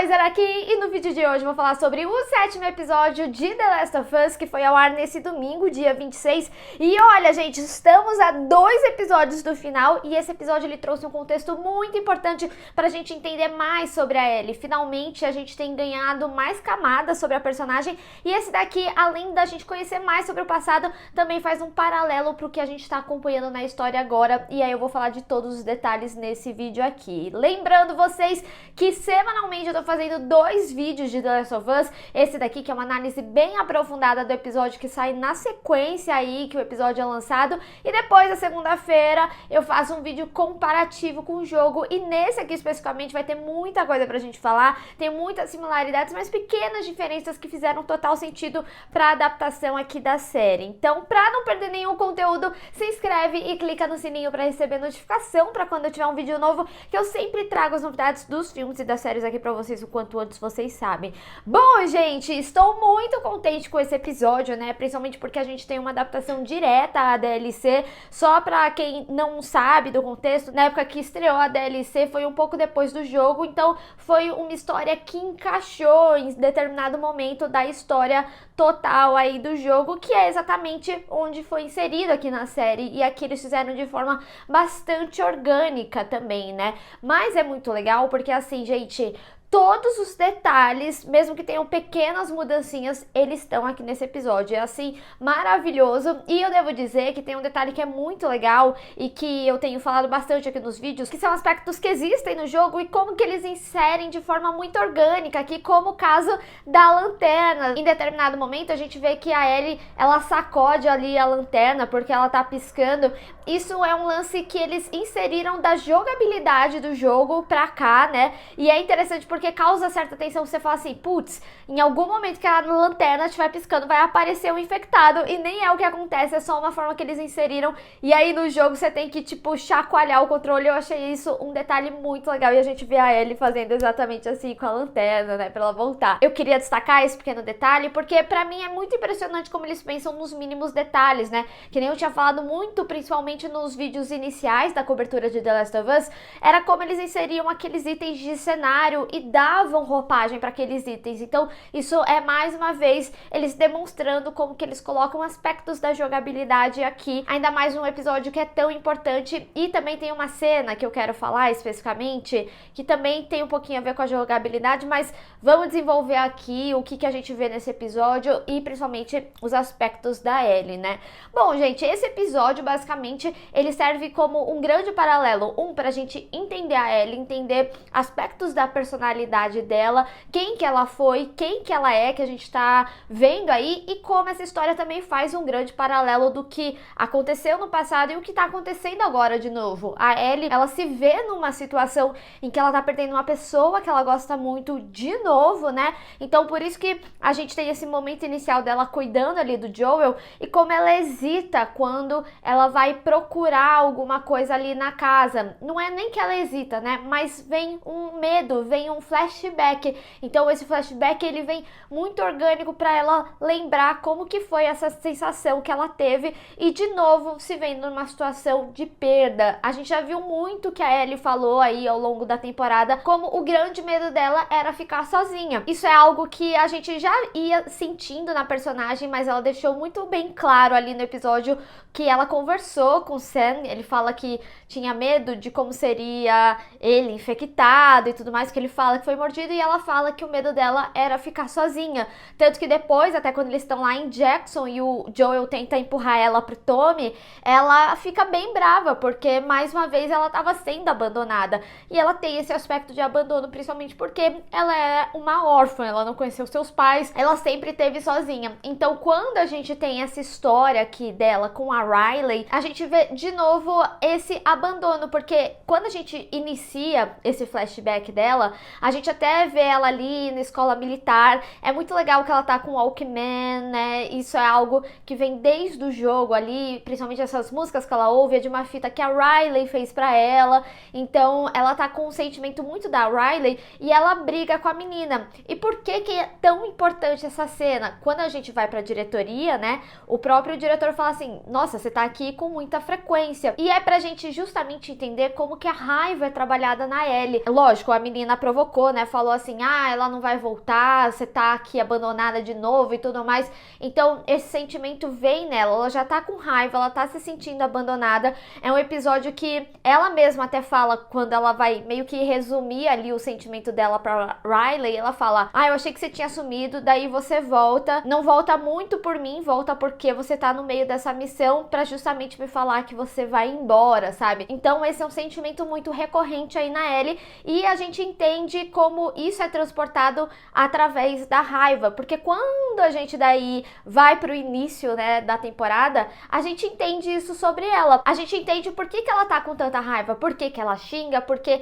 Kaiser aqui e no vídeo de hoje eu vou falar sobre o 7º episódio de The Last of Us, que foi ao ar nesse domingo, dia 26. E olha, gente, estamos a 2 episódios do final e esse episódio ele trouxe um contexto muito importante pra gente entender mais sobre a Ellie. Finalmente a gente tem ganhado mais camadas sobre a personagem e esse daqui, além da gente conhecer mais sobre o passado, também faz um paralelo pro que a gente tá acompanhando na história agora. E aí eu vou falar de todos os detalhes nesse vídeo aqui. Lembrando vocês que semanalmente eu tô fazendo 2 vídeos de The Last of Us, esse daqui que é uma análise bem aprofundada do episódio que sai na sequência aí que o episódio é lançado, e depois na segunda-feira eu faço um vídeo comparativo com o jogo, e nesse aqui especificamente vai ter muita coisa pra gente falar, tem muitas similaridades, mas pequenas diferenças que fizeram total sentido pra adaptação aqui da série. Então, pra não perder nenhum conteúdo, se inscreve e clica no sininho pra receber notificação pra quando eu tiver um vídeo novo, que eu sempre trago as novidades dos filmes e das séries aqui pra vocês o quanto antes vocês sabem. Bom, gente, estou muito contente com esse episódio, né? Principalmente porque a gente tem uma adaptação direta à DLC. Só pra quem não sabe do contexto, na época que estreou a DLC foi um pouco depois do jogo, então foi uma história que encaixou em determinado momento da história total aí do jogo, que é exatamente onde foi inserido aqui na série, e aqui eles fizeram de forma bastante orgânica também, né? Mas é muito legal porque assim, gente, todos os detalhes, mesmo que tenham pequenas mudancinhas, eles estão aqui nesse episódio. É assim, maravilhoso. E eu devo dizer que tem um detalhe que é muito legal e que eu tenho falado bastante aqui nos vídeos, que são aspectos que existem no jogo e como que eles inserem de forma muito orgânica aqui, como o caso da lanterna. Em determinado momento a gente vê que a Ellie, ela sacode ali a lanterna porque ela tá piscando. Isso é um lance que eles inseriram da jogabilidade do jogo pra cá, né? E é interessante porque causa certa tensão, você fala assim, putz, em algum momento que a lanterna estiver piscando vai aparecer um infectado, e nem é o que acontece, é só uma forma que eles inseriram, e aí no jogo você tem que, tipo, chacoalhar o controle. Eu achei isso um detalhe muito legal, e a gente vê a Ellie fazendo exatamente assim com a lanterna, né, pra ela voltar. Eu queria destacar esse pequeno detalhe, porque pra mim é muito impressionante como eles pensam nos mínimos detalhes, né, que nem eu tinha falado muito, principalmente nos vídeos iniciais da cobertura de The Last of Us, era como eles inseriam aqueles itens de cenário e davam roupagem para aqueles itens. Então isso é mais uma vez eles demonstrando como que eles colocam aspectos da jogabilidade aqui, ainda mais num episódio que é tão importante. E também tem uma cena que eu quero falar especificamente, que também tem um pouquinho a ver com a jogabilidade, mas vamos desenvolver aqui o que a gente vê nesse episódio e principalmente os aspectos da Ellie, né? Bom, gente, esse episódio basicamente ele serve como um grande paralelo, pra gente entender a Ellie, entender aspectos da personalidade dela, quem que ela foi, quem que ela é, que a gente tá vendo aí, e como essa história também faz um grande paralelo do que aconteceu no passado e o que tá acontecendo agora de novo. A Ellie, ela se vê numa situação em que ela tá perdendo uma pessoa que ela gosta muito de novo, né? Então por isso que a gente tem esse momento inicial dela cuidando ali do Joel, e como ela hesita quando ela vai procurar alguma coisa ali na casa. Não é nem que ela hesita, né? Mas vem um medo, vem um flashback. Então esse flashback ele vem muito orgânico para ela lembrar como que foi essa sensação que ela teve, e de novo se vendo numa situação de perda. A gente já viu muito que a Ellie falou aí ao longo da temporada, como o grande medo dela era ficar sozinha. Isso é algo que a gente já ia sentindo na personagem, mas ela deixou muito bem claro ali no episódio que ela conversou com o Sam. Ele fala que tinha medo de como seria ele infectado e tudo mais, que ele fala que foi mordido, e ela fala que o medo dela era ficar sozinha. Tanto que depois, até quando eles estão lá em Jackson e o Joel tenta empurrar ela pro Tommy, ela fica bem brava, porque mais uma vez ela estava sendo abandonada. E ela tem esse aspecto de abandono, principalmente porque ela é uma órfã, ela não conheceu seus pais, ela sempre esteve sozinha. Então quando a gente tem essa história aqui dela com a Riley, a gente vê de novo esse abandono, porque quando a gente inicia esse flashback dela, a gente até vê ela ali na escola militar. É muito legal que ela tá com o Walkman, né? Isso é algo que vem desde o jogo ali, principalmente essas músicas que ela ouve, é de uma fita que a Riley fez pra ela. Então ela tá com um sentimento muito da Riley e ela briga com a menina. E por que que é tão importante essa cena? Quando a gente vai pra diretoria, né? O próprio diretor fala assim, nossa, você tá aqui com muita frequência. E é pra gente justamente entender como que a raiva é trabalhada na Ellie. Lógico, a menina provocou, né? Falou assim, ela não vai voltar, você tá aqui abandonada de novo e tudo mais. Então, esse sentimento vem nela, ela já tá com raiva, ela tá se sentindo abandonada. É um episódio que ela mesma até fala, quando ela vai meio que resumir ali o sentimento dela pra Riley, ela fala, eu achei que você tinha sumido, daí você volta, não volta muito por mim, volta porque você tá no meio dessa missão pra justamente me falar que você vai embora, sabe? Então esse é um sentimento muito recorrente aí na Ellie, e a gente entende como isso é transportado através da raiva, porque quando a gente daí vai pro início, né, da temporada, a gente entende isso sobre ela, a gente entende por que ela tá com tanta raiva, por que ela xinga, por que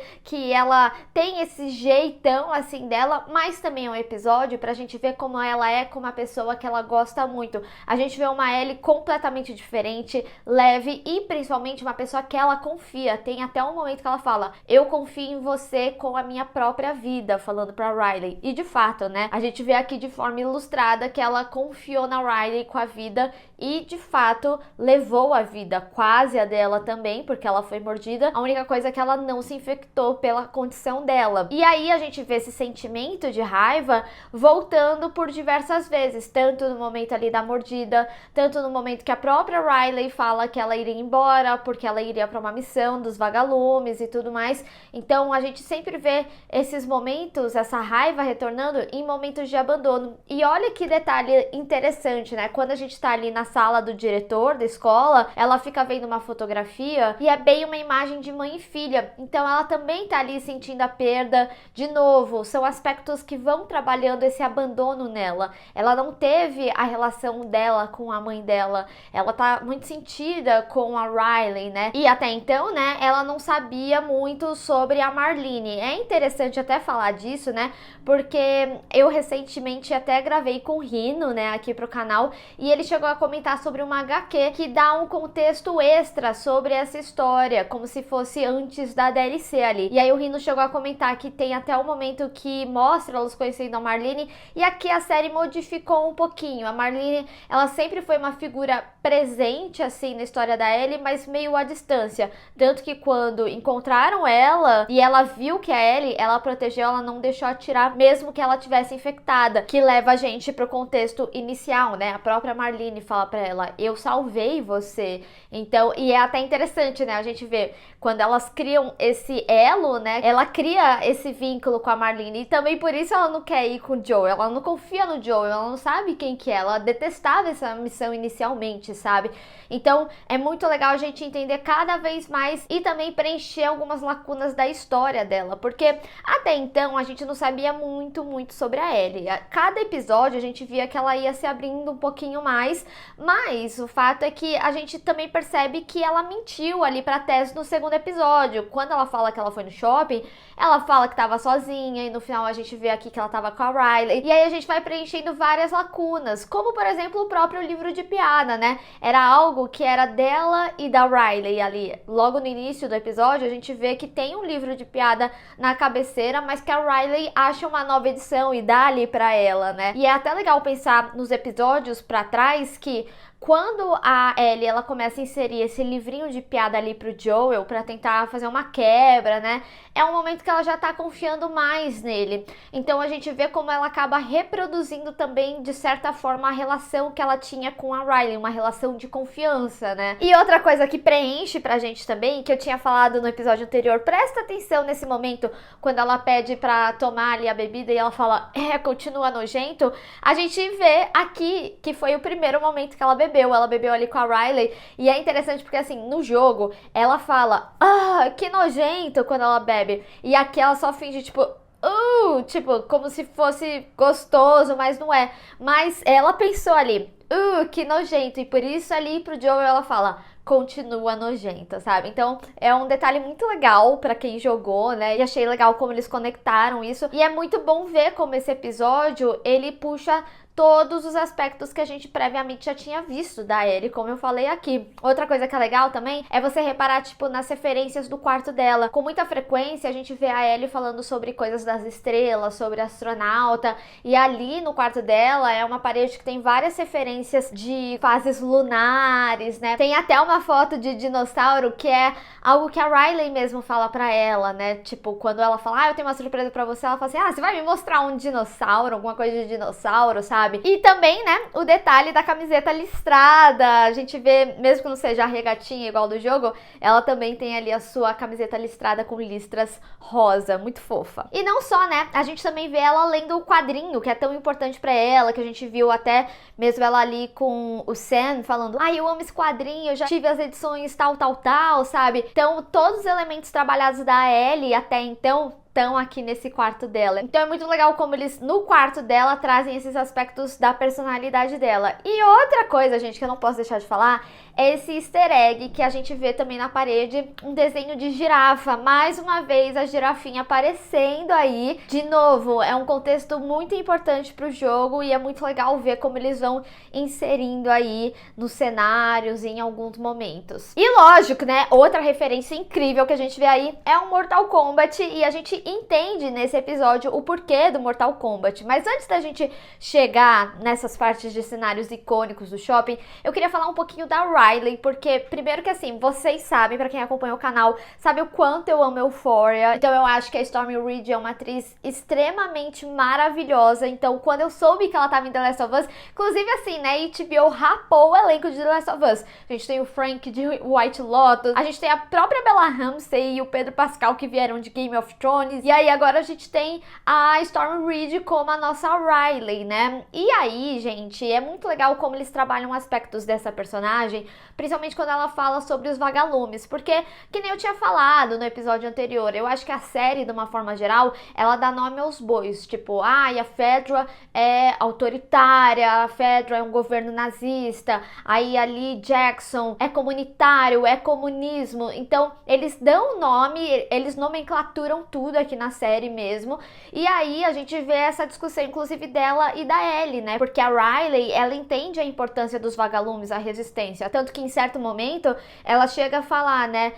ela tem esse jeitão assim dela, mas também é um episódio pra gente ver como ela é como uma pessoa que ela gosta muito. A gente vê uma Ellie completamente diferente, leve e principalmente uma pessoa que ela confia. Tem até um momento que ela fala, eu confio em você com a minha própria vida, falando pra Riley. E de fato, né, a gente vê aqui de forma ilustrada que ela confiou na Riley com a vida e de fato levou a vida, quase a dela também, porque ela foi mordida. A única coisa é que ela não se infectou pela condição dela. E aí a gente vê esse sentimento de raiva voltando por diversas vezes, tanto no momento ali da mordida, tanto no momento que a própria Riley fala que ela iria embora, porque ela iria para uma missão dos vagalumes e tudo mais. Então a gente sempre vê esses momentos, essa raiva retornando em momentos de abandono. E olha que detalhe interessante, né? Quando a gente tá ali na sala do diretor da escola, ela fica vendo uma fotografia e é bem uma imagem de mãe e filha. Então ela também tá ali sentindo a perda. De novo, são aspectos que vão trabalhando esse abandono nela. Ela não teve a relação dela com a mãe dela. Ela tá muito sentida com a Riley, né? E até então, né, ela não sabia muito sobre a Marlene. É interessante até falar disso, né? Porque eu recentemente até gravei com o Rino, né, aqui pro canal, e ele chegou a comentar sobre uma HQ que dá um contexto extra sobre essa história, como se fosse antes da DLC ali. E aí o Rino chegou a comentar que tem até o momento que mostra elas conhecendo a Marlene, e aqui a série modificou um pouquinho. A Marlene, ela sempre foi uma figura presente assim na história da Ellie, mas meio à distância. Tanto que quando encontraram ela e ela viu que a Ellie, ela protegeu, ela não deixou atirar, mesmo que ela tivesse infectada, que leva a gente pro contexto inicial, né? A própria Marlene fala pra ela, eu salvei você. Então, e é até interessante, né? A gente vê quando elas criam esse elo, né? Ela cria esse vínculo com a Marlene, e também por isso ela não quer ir com o Joel, ela não confia no Joel, ela não sabe quem que é, ela detestava essa missão inicialmente, sabe? Então, é muito legal a gente entender cada vez mais e também preencher algumas lacunas da história dela, porque até então a gente não sabia muito sobre a Ellie. A cada episódio a gente via que ela ia se abrindo um pouquinho mais, mas o fato é que a gente também percebe que ela mentiu ali pra Tess no segundo episódio. Quando ela fala que ela foi no shopping, ela fala que tava sozinha, e no final a gente vê aqui que ela tava com a Riley. E aí a gente vai preenchendo várias lacunas, como por exemplo o próprio livro de piada, né? Era algo que era dela e da Riley ali. Logo no início do episódio a gente vê que tem um livro de piada na cabeceira, mas que a Riley acha uma nova edição e dá ali pra ela, né? E é até legal pensar nos episódios pra trás que quando a Ellie, ela começa a inserir esse livrinho de piada ali pro Joel pra tentar fazer uma quebra, né? É um momento que ela já tá confiando mais nele. Então a gente vê como ela acaba reproduzindo também, de certa forma, a relação que ela tinha com a Riley, uma relação de confiança, né? E outra coisa que preenche pra gente também, que eu tinha falado no episódio anterior, presta atenção nesse momento, quando ela pede pra tomar ali a bebida e ela fala, continua nojento, a gente vê aqui que foi o primeiro momento que ela bebeu ali com a Riley, e é interessante porque assim, no jogo, ela fala, que nojento quando ela bebe, e aqui ela só finge tipo, como se fosse gostoso, mas não é, mas ela pensou ali, que nojento, e por isso ali pro Joel ela fala, continua nojenta, sabe? Então é um detalhe muito legal pra quem jogou, né? E achei legal como eles conectaram isso. E é muito bom ver como esse episódio, ele puxa todos os aspectos que a gente previamente já tinha visto da Ellie, como eu falei aqui. Outra coisa que é legal também é você reparar, tipo, nas referências do quarto dela. Com muita frequência a gente vê a Ellie falando sobre coisas das estrelas, sobre astronauta, e ali no quarto dela é uma parede que tem várias referências de fases lunares, né? Tem até uma foto de dinossauro que é algo que a Riley mesmo fala pra ela, né? Tipo, quando ela fala, eu tenho uma surpresa pra você, ela fala assim, você vai me mostrar um dinossauro, alguma coisa de dinossauro, sabe? E também, né, o detalhe da camiseta listrada, a gente vê, mesmo que não seja a regatinha igual do jogo, ela também tem ali a sua camiseta listrada com listras rosa, muito fofa. E não só, né, a gente também vê ela lendo o quadrinho, que é tão importante pra ela, que a gente viu até mesmo ela ali com o Sam falando, eu amo esse quadrinho, eu já tive as edições tal, sabe? Então, todos os elementos trabalhados da Ellie até então estão aqui nesse quarto dela. Então é muito legal como eles, no quarto dela, trazem esses aspectos da personalidade dela. E outra coisa, gente, que eu não posso deixar de falar, é esse easter egg que a gente vê também na parede, um desenho de girafa. Mais uma vez, a girafinha aparecendo aí. De novo, é um contexto muito importante pro jogo e é muito legal ver como eles vão inserindo aí nos cenários em alguns momentos. E lógico, né, outra referência incrível que a gente vê aí é o Mortal Kombat e a gente entende nesse episódio o porquê do Mortal Kombat. Mas antes da gente chegar nessas partes de cenários icônicos do shopping, eu queria falar um pouquinho da Riley, porque primeiro que assim, vocês sabem, pra quem acompanha o canal, sabe o quanto eu amo Euphoria. Então eu acho que a Stormy Reid é uma atriz extremamente maravilhosa. Então quando eu soube que ela tava em The Last of Us, inclusive assim, né, HBO rapou o elenco de The Last of Us. A gente tem o Frank de White Lotus, a gente tem a própria Bella Ramsey e o Pedro Pascal que vieram de Game of Thrones. E aí agora a gente tem a Stormy Reid como a nossa Riley, né? E aí, gente, é muito legal como eles trabalham aspectos dessa personagem, principalmente quando ela fala sobre os vagalumes, porque, que nem eu tinha falado no episódio anterior, eu acho que a série, de uma forma geral, ela dá nome aos bois, tipo, a Fedra é autoritária, a Fedra é um governo nazista, aí ali Jackson é comunitário, é comunismo, então eles dão nome, eles nomenclaturam tudo aqui na série mesmo, e aí a gente vê essa discussão inclusive dela e da Ellie, né, porque a Riley, ela entende a importância dos vagalumes, a resistência, tanto que em certo momento ela chega a falar, né,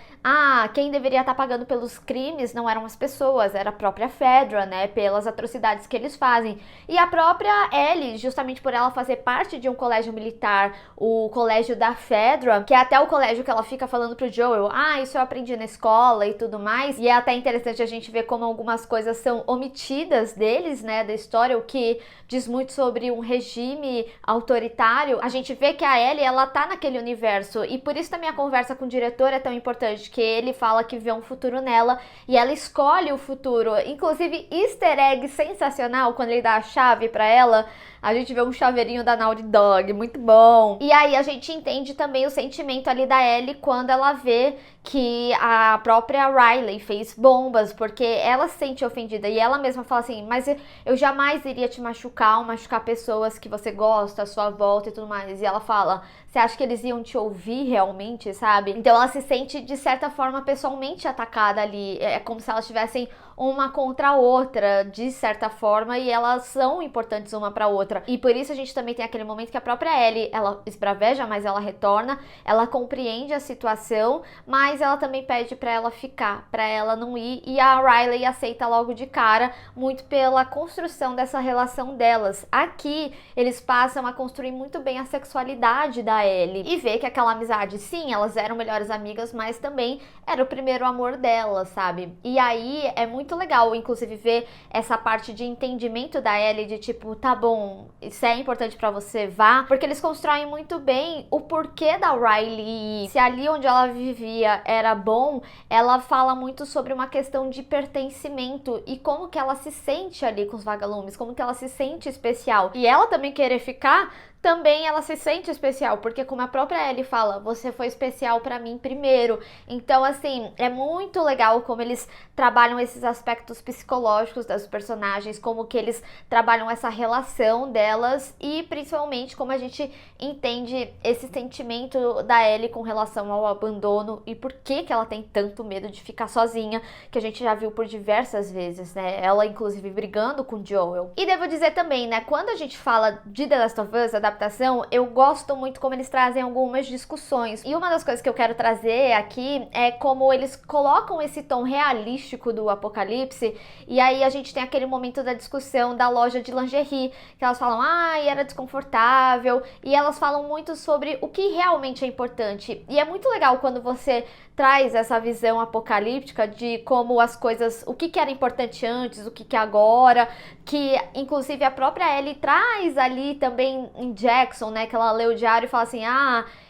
quem deveria estar pagando pelos crimes não eram as pessoas, era a própria Fedra, né, pelas atrocidades que eles fazem, e a própria Ellie, justamente por ela fazer parte de um colégio militar, o colégio da Fedra, que é até o colégio que ela fica falando pro Joel, isso eu aprendi na escola e tudo mais, e é até interessante a gente ver como algumas coisas são omitidas deles, né, da história, o que diz muito sobre um regime autoritário. A gente vê que a Ellie, ela tá naquele universo, e por isso também a conversa com o diretor é tão importante, que ele fala que vê um futuro nela, e ela escolhe o futuro, inclusive easter egg sensacional, quando ele dá a chave pra ela, a gente vê um chaveirinho da Naughty Dog, muito bom. E aí a gente entende também o sentimento ali da Ellie quando ela vê que a própria Riley fez bombas, porque ela se sente ofendida e ela mesma fala assim, mas eu jamais iria te machucar ou machucar pessoas que você gosta, à sua volta e tudo mais. E ela fala, você acha que eles iam te ouvir realmente, sabe? Então ela se sente de certa forma pessoalmente atacada ali, é como se elas tivessem uma contra a outra, de certa forma, e elas são importantes uma pra outra. E por isso a gente também tem aquele momento que a própria Ellie, ela esbraveja, mas ela retorna, ela compreende a situação, mas ela também pede pra ela ficar, pra ela não ir, e a Riley aceita logo de cara, muito pela construção dessa relação delas. Aqui, eles passam a construir muito bem a sexualidade da Ellie, e ver que aquela amizade, sim, elas eram melhores amigas, mas também era o primeiro amor dela, sabe? E aí, é muito legal, inclusive, ver essa parte de entendimento da Ellie, de tipo, tá bom, isso é importante pra você, vá, porque eles constroem muito bem o porquê da Riley. Se ali onde ela vivia era bom, ela fala muito sobre uma questão de pertencimento e como que ela se sente ali com os vagalumes, como que ela se sente especial. E ela também querer ficar também ela se sente especial, porque como a própria Ellie fala, você foi especial pra mim primeiro. Então, assim, é muito legal como eles trabalham esses aspectos psicológicos das personagens, como que eles trabalham essa relação delas e principalmente como a gente entende esse sentimento da Ellie com relação ao abandono e por que ela tem tanto medo de ficar sozinha, que a gente já viu por diversas vezes, né? Ela, inclusive, brigando com Joel. E devo dizer também, né? Quando a gente fala de The Last of Us, adaptação, eu gosto muito como eles trazem algumas discussões. E uma das coisas que eu quero trazer aqui é como eles colocam esse tom realístico do apocalipse. E aí a gente tem aquele momento da discussão da loja de lingerie, que elas falam, era desconfortável. E elas falam muito sobre o que realmente é importante. E é muito legal quando você traz essa visão apocalíptica de como as coisas, o que era importante antes, o que é agora, que inclusive a própria Ellie traz ali também em Jackson, né, que ela lê o diário e fala assim,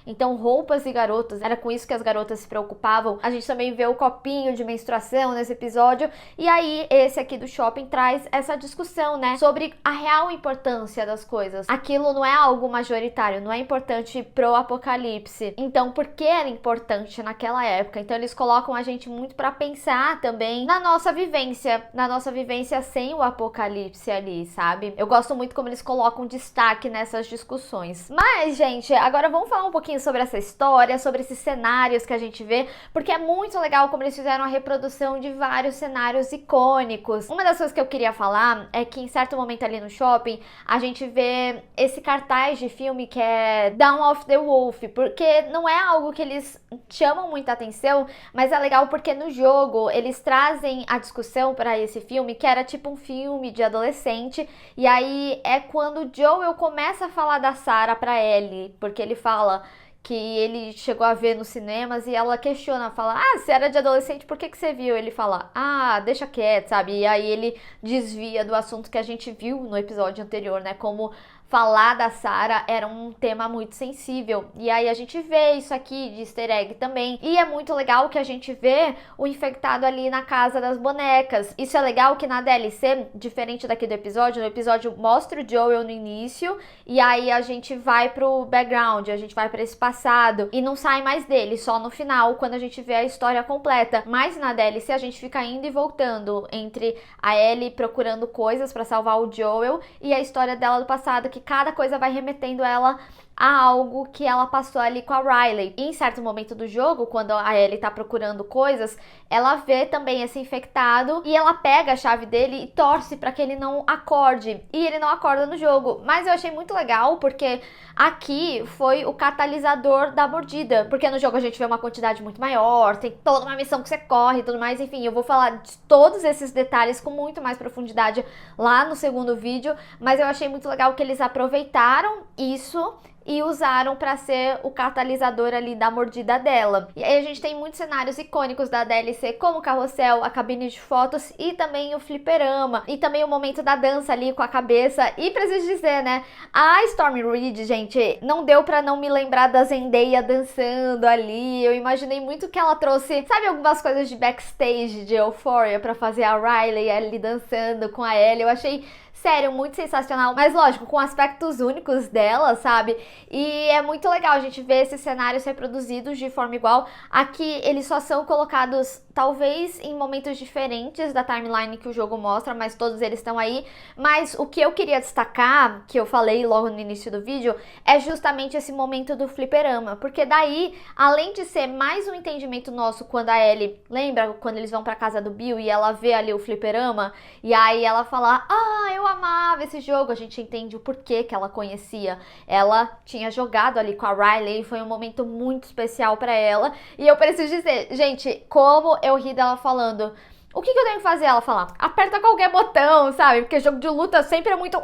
então roupas e garotas, era com isso que as garotas se preocupavam. A gente também vê o copinho de menstruação nesse episódio, e aí esse aqui do shopping traz essa discussão, né, sobre a real importância das coisas. Aquilo não é algo majoritário, não é importante pro apocalipse. Então, por que era importante naquela época? Então, eles colocam a gente muito pra pensar também na nossa vivência sem o apocalipse ali, sabe? Eu gosto muito como eles colocam destaque nessas discussões. Mas, gente, agora vamos falar um pouquinho sobre essa história, sobre esses cenários que a gente vê, porque é muito legal como eles fizeram a reprodução de vários cenários icônicos. Uma das coisas que eu queria falar é que em certo momento ali no shopping, a gente vê esse cartaz de filme que é Dawn of the Wolf, porque não é algo que eles chamam muita atenção, mas é legal porque no jogo eles trazem a discussão para esse filme, que era tipo um filme de adolescente, e aí é quando Joel começa a falar da Sarah pra Ellie, porque ele fala que ele chegou a ver nos cinemas e ela questiona, fala, se era de adolescente, por que você viu? Ele fala, deixa quieto, sabe? E aí ele desvia do assunto que a gente viu no episódio anterior, né? Como falar da Sarah era um tema muito sensível. E aí a gente vê isso aqui de easter egg também. E é muito legal que a gente vê o infectado ali na casa das bonecas. Isso é legal que na DLC, diferente daqui do episódio, no episódio mostra o Joel no início e aí a gente vai pro background, a gente vai pra esse passado e não sai mais dele, só no final, quando a gente vê a história completa. Mas na DLC a gente fica indo e voltando entre a Ellie procurando coisas pra salvar o Joel e a história dela do passado, que cada coisa vai remetendo ela a algo que ela passou ali com a Riley. E em certo momento do jogo, quando a Ellie tá procurando coisas, ela vê também esse infectado e ela pega a chave dele e torce para que ele não acorde. E ele não acorda no jogo. Mas eu achei muito legal porque aqui foi o catalisador da mordida. Porque no jogo a gente vê uma quantidade muito maior, tem toda uma missão que você corre e tudo mais. Enfim, eu vou falar de todos esses detalhes com muito mais profundidade lá no segundo vídeo. Mas eu achei muito legal que eles aproveitaram isso e usaram para ser o catalisador ali da mordida dela. E aí a gente tem muitos cenários icônicos da DLC, como o carrossel, a cabine de fotos e também o fliperama. E também o momento da dança ali com a cabeça. E preciso dizer, né, a Stormy Reid, gente, não deu pra não me lembrar da Zendaya dançando ali. Eu imaginei muito que ela trouxe, sabe, algumas coisas de backstage de Euphoria pra fazer a Riley ali dançando com a Ellie. Eu achei, sério, muito sensacional, mas lógico, com aspectos únicos dela, sabe? E é muito legal a gente ver esses cenários reproduzidos de forma igual. Aqui eles só são colocados talvez em momentos diferentes da timeline que o jogo mostra, mas todos eles estão aí. Mas o que eu queria destacar, que eu falei logo no início do vídeo, é justamente esse momento do fliperama, porque daí, além de ser mais um entendimento nosso quando a Ellie, lembra quando eles vão pra casa do Bill e ela vê ali o fliperama, e aí ela fala, eu amava esse jogo, a gente entende o porquê que ela conhecia. Ela tinha jogado ali com a Riley e foi um momento muito especial pra ela. E eu preciso dizer, gente, como eu ri dela falando, o que eu tenho que fazer? Ela fala, aperta qualquer botão, sabe? Porque jogo de luta sempre é muito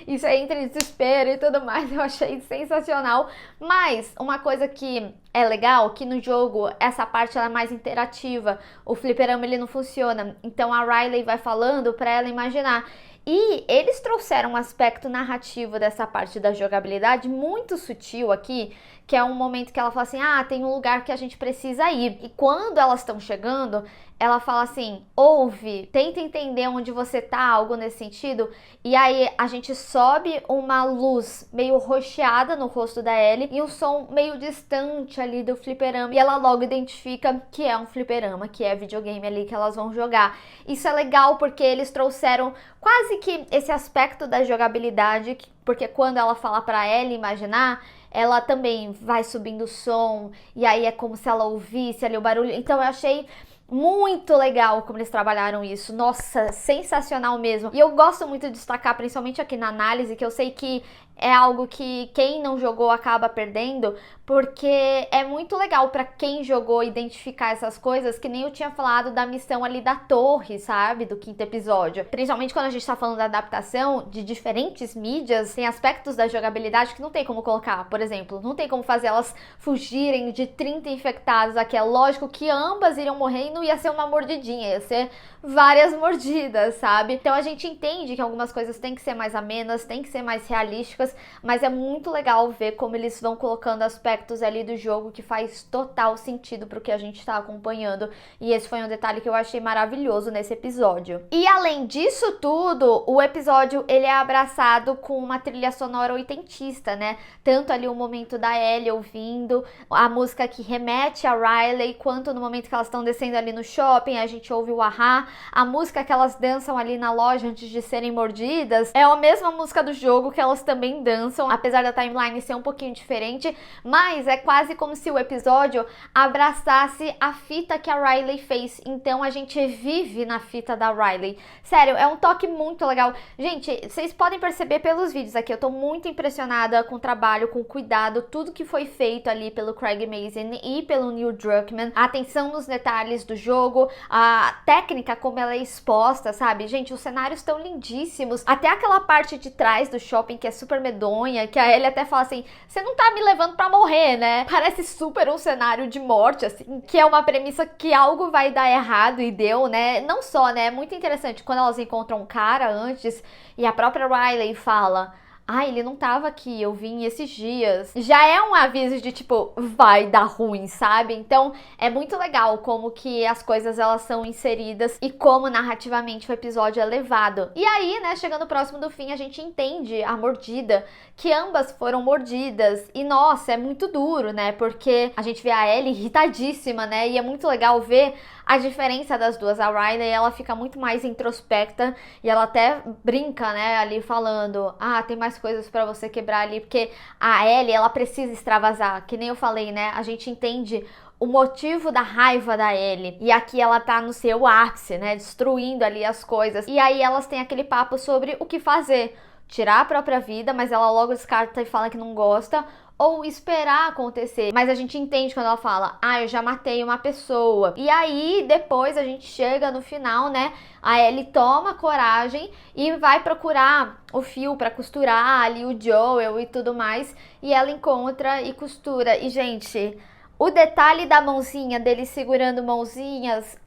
isso aí entra em desespero e tudo mais. Eu achei sensacional. Mas uma coisa que é legal, que no jogo essa parte ela é mais interativa. O fliperama ele não funciona. Então a Riley vai falando pra ela imaginar. E eles trouxeram um aspecto narrativo dessa parte da jogabilidade muito sutil aqui, que é um momento que ela fala assim, tem um lugar que a gente precisa ir. E quando elas estão chegando, ela fala assim, ouve, tenta entender onde você tá, algo nesse sentido. E aí a gente sobe uma luz meio roxeada no rosto da Ellie e um som meio distante ali do fliperama. E ela logo identifica que é um fliperama, que é videogame ali que elas vão jogar. Isso é legal porque eles trouxeram quase que esse aspecto da jogabilidade, porque quando ela fala pra Ellie imaginar, ela também vai subindo o som, e aí é como se ela ouvisse ali o barulho. Então eu achei muito legal como eles trabalharam isso. Nossa, sensacional mesmo. E eu gosto muito de destacar, principalmente aqui na análise, que eu sei que é algo que quem não jogou acaba perdendo, porque é muito legal pra quem jogou identificar essas coisas, que nem eu tinha falado da missão ali da torre, sabe? Do 5º episódio. Principalmente quando a gente tá falando da adaptação de diferentes mídias, tem aspectos da jogabilidade que não tem como colocar. Por exemplo, não tem como fazer elas fugirem de 30 infectados aqui. É lógico que ambas iriam morrer e não ia ser uma mordidinha, ia ser várias mordidas, sabe? Então a gente entende que algumas coisas têm que ser mais amenas, têm que ser mais realísticas, mas é muito legal ver como eles vão colocando aspectos ali do jogo que faz total sentido pro que a gente tá acompanhando, e esse foi um detalhe que eu achei maravilhoso nesse episódio. E além disso tudo, o episódio ele é abraçado com uma trilha sonora oitentista, né? Tanto ali o momento da Ellie ouvindo a música que remete a Riley, quanto no momento que elas estão descendo ali no shopping, a gente ouve o Ahá, a música que elas dançam ali na loja antes de serem mordidas, é a mesma música do jogo que elas também dançam, apesar da timeline ser um pouquinho diferente, mas é quase como se o episódio abraçasse a fita que a Riley fez, então a gente vive na fita da Riley. Sério, é um toque muito legal. Gente, vocês podem perceber pelos vídeos aqui, eu tô muito impressionada com o trabalho, com o cuidado, tudo que foi feito ali pelo Craig Mazin e pelo Neil Druckmann, a atenção nos detalhes do jogo, a técnica como ela é exposta, sabe? Gente, os cenários estão lindíssimos, até aquela parte de trás do shopping que é super medonha, que a Ellie até fala assim, você não tá me levando pra morrer, né? Parece super um cenário de morte, assim, que é uma premissa que algo vai dar errado e deu, né? Não só, né? É muito interessante quando elas encontram um cara antes e a própria Riley fala, ele não tava aqui, eu vim esses dias. Já é um aviso de tipo, vai dar ruim, sabe? Então é muito legal como que as coisas elas são inseridas e como narrativamente o episódio é levado. E aí, né, chegando próximo do fim, a gente entende a mordida, que ambas foram mordidas. E nossa, é muito duro, né? Porque a gente vê a Ellie irritadíssima, né? E é muito legal ver a diferença das duas. A Riley, ela fica muito mais introspecta e ela até brinca, né, ali falando, tem mais coisas pra você quebrar ali, porque a Ellie, ela precisa extravasar, que nem eu falei, né, a gente entende o motivo da raiva da Ellie, e aqui ela tá no seu ápice, né, destruindo ali as coisas, e aí elas têm aquele papo sobre o que fazer, tirar a própria vida, mas ela logo descarta e fala que não gosta, ou esperar acontecer. Mas a gente entende quando ela fala, eu já matei uma pessoa. E aí, depois a gente chega no final, né? A Ellie toma coragem e vai procurar o fio pra costurar ali o Joel e tudo mais. E ela encontra e costura. E, gente, o detalhe da mãozinha, dele segurando mãozinhas,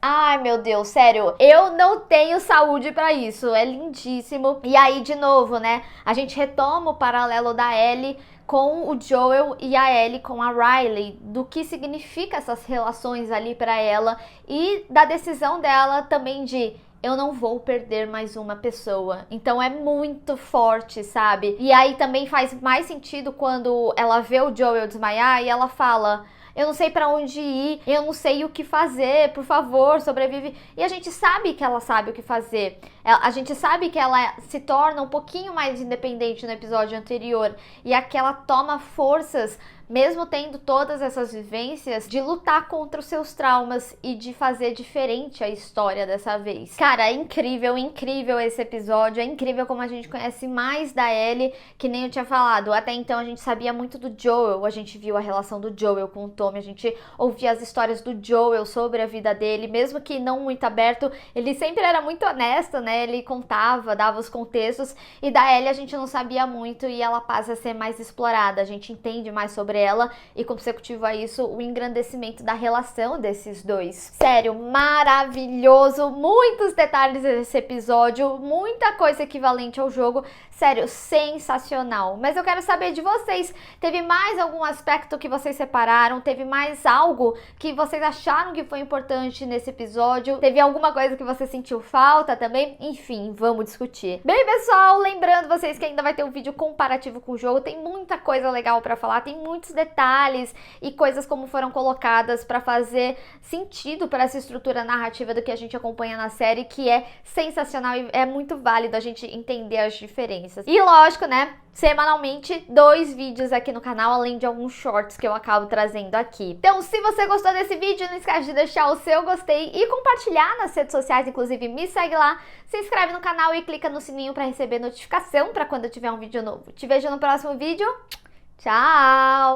meu Deus, sério, eu não tenho saúde pra isso, é lindíssimo. E aí, de novo, né, a gente retoma o paralelo da Ellie com o Joel e a Ellie com a Riley, do que significa essas relações ali pra ela e da decisão dela também de eu não vou perder mais uma pessoa. Então é muito forte, sabe? E aí também faz mais sentido quando ela vê o Joel desmaiar e ela fala, eu não sei pra onde ir, eu não sei o que fazer, por favor, sobrevive. E a gente sabe que ela sabe o que fazer. A gente sabe que ela se torna um pouquinho mais independente no episódio anterior. E aqui ela toma forças, mesmo tendo todas essas vivências, de lutar contra os seus traumas e de fazer diferente a história dessa vez. Cara, é incrível, incrível esse episódio. É incrível como a gente conhece mais da Ellie, que nem eu tinha falado. Até então a gente sabia muito do Joel, a gente viu a relação do Joel com o Tommy, a gente ouvia as histórias do Joel sobre a vida dele, mesmo que não muito aberto, ele sempre era muito honesto, né? né? Ele contava, dava os contextos, e da Ellie a gente não sabia muito e ela passa a ser mais explorada. A gente entende mais sobre ela e, consecutivo a isso, o engrandecimento da relação desses dois. Sério, maravilhoso! Muitos detalhes desse episódio, muita coisa equivalente ao jogo. Sério, sensacional. Mas eu quero saber de vocês, teve mais algum aspecto que vocês separaram? Teve mais algo que vocês acharam que foi importante nesse episódio? Teve alguma coisa que você sentiu falta também? Enfim, vamos discutir. Bem, pessoal, lembrando vocês que ainda vai ter um vídeo comparativo com o jogo, tem muita coisa legal pra falar, tem muitos detalhes e coisas como foram colocadas pra fazer sentido para essa estrutura narrativa do que a gente acompanha na série, que é sensacional e é muito válido a gente entender as diferenças. E lógico, né? Semanalmente, 2 vídeos aqui no canal, além de alguns shorts que eu acabo trazendo aqui. Então, se você gostou desse vídeo, não esquece de deixar o seu gostei e compartilhar nas redes sociais, inclusive me segue lá, se inscreve no canal e clica no sininho para receber notificação para quando eu tiver um vídeo novo. Te vejo no próximo vídeo. Tchau!